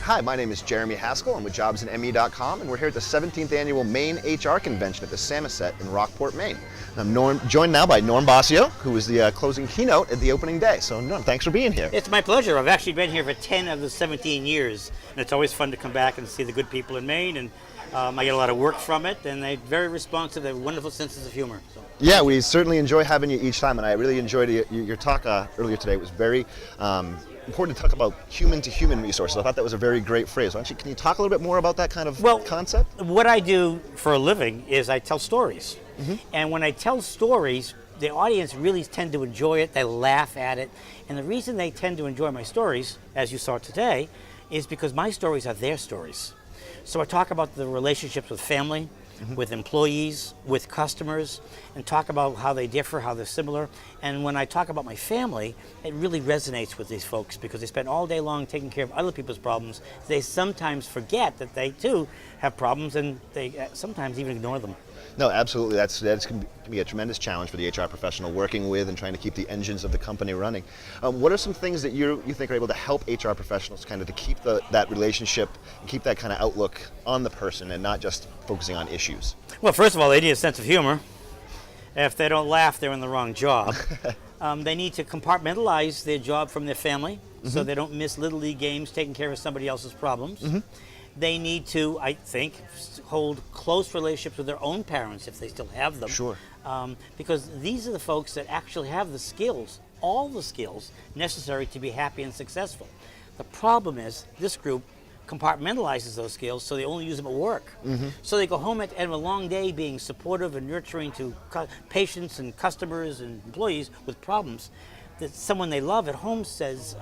Hi, my name is Jeremy Haskell. I'm with jobsandme.com, and we're here at the 17th annual Maine HR Convention at the Samoset in Rockport, Maine. I'm joined now by Norm Bossio, who was the closing keynote at the opening day. So Norm, thanks for being here. It's my pleasure. I've actually been here for 10 of the 17 years, and it's always fun to come back and see the good people in Maine, and I get a lot of work from it, and they're very responsive. They have wonderful senses of humor. So. Yeah, we certainly enjoy having you each time, and I really enjoyed your talk earlier today. It was very important to talk about human-to-human resources. I thought that was a very great phrase. Can you talk a little bit more about that kind of concept? What I do for a living is I tell stories. Mm-hmm. And when I tell stories, the audience really tend to enjoy it. They laugh at it. And the reason they tend to enjoy my stories, as you saw today, is because my stories are their stories. So I talk about the relationships with family, mm-hmm. with employees, with customers, and talk about how they differ, how they're similar. And when I talk about my family, it really resonates with these folks because they spend all day long taking care of other people's problems. They sometimes forget that they too have problems, and they sometimes even ignore them. No, absolutely. That's going to be a tremendous challenge for the HR professional working with and trying to keep the engines of the company running. What are some things that you think are able to help HR professionals kind of to keep that relationship and keep that kind of outlook on the person and not just focusing on issues? Well, first of all, they need a sense of humor. If they don't laugh, they're in the wrong job. They need to compartmentalize their job from their family, mm-hmm. so they don't miss Little League games taking care of somebody else's problems. Mm-hmm. They need to, I think, hold close relationships with their own parents if they still have them. Sure. Because these are the folks that actually have the skills, all the skills necessary to be happy and successful. The problem is this group compartmentalizes those skills so they only use them at work. Mm-hmm. So they go home at the end of a long day being supportive and nurturing to patients and customers and employees with problems that someone they love at home says,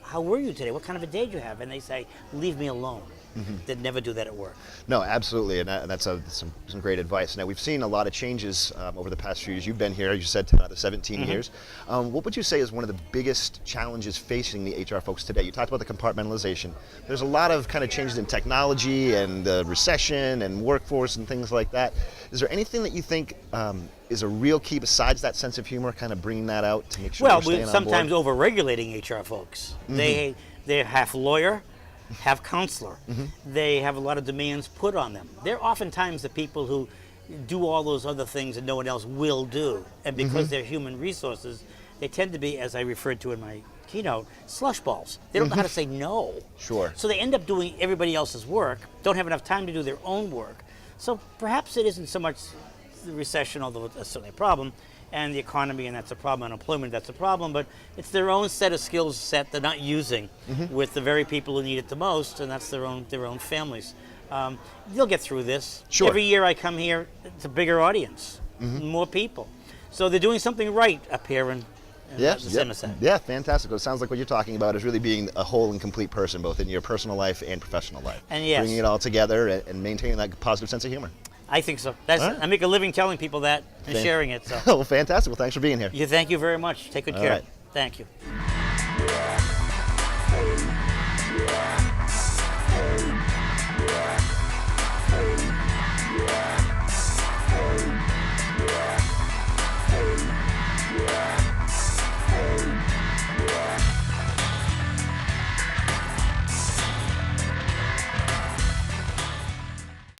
how were you today? What kind of a day did you have? And they say, leave me alone. Mm-hmm. They'd never do that at work. No, absolutely, and that's some great advice. Now, we've seen a lot of changes over the past few years. You've been here, you said, 10 out of 17 mm-hmm. years. What would you say is one of the biggest challenges facing the HR folks today? You talked about the compartmentalization. There's a lot of kind of changes in technology and recession and workforce and things like that. Is there anything that you think is a real key besides that sense of humor, kind of bringing that out to make sure we're staying on board? Well, we're sometimes over-regulating HR folks. Mm-hmm. They're half lawyer, have counselor. Mm-hmm. They have a lot of demands put on them. They're oftentimes the people who do all those other things that no one else will do. And because mm-hmm. they're human resources, they tend to be, as I referred to in my keynote, slush balls. They don't know how to say no. Sure. So they end up doing everybody else's work, don't have enough time to do their own work. So perhaps it isn't so much the recession, although that's certainly a problem, and the economy, and that's a problem, unemployment, that's a problem, but it's their own set of skills set they're not using mm-hmm. with the very people who need it the most, and that's their own families. They'll get through this. Sure. Every year I come here, it's a bigger audience, mm-hmm. more people. So they're doing something right up here in the Samoset. Yeah, fantastic. Well, it sounds like what you're talking about is really being a whole and complete person, both in your personal life and professional life. And yes. Bringing it all together and maintaining that positive sense of humor. I think so. I make a living telling people that and sharing it. So. Well, fantastic. Well, thanks for being here. Thank you very much. Take good care. Right. Thank you.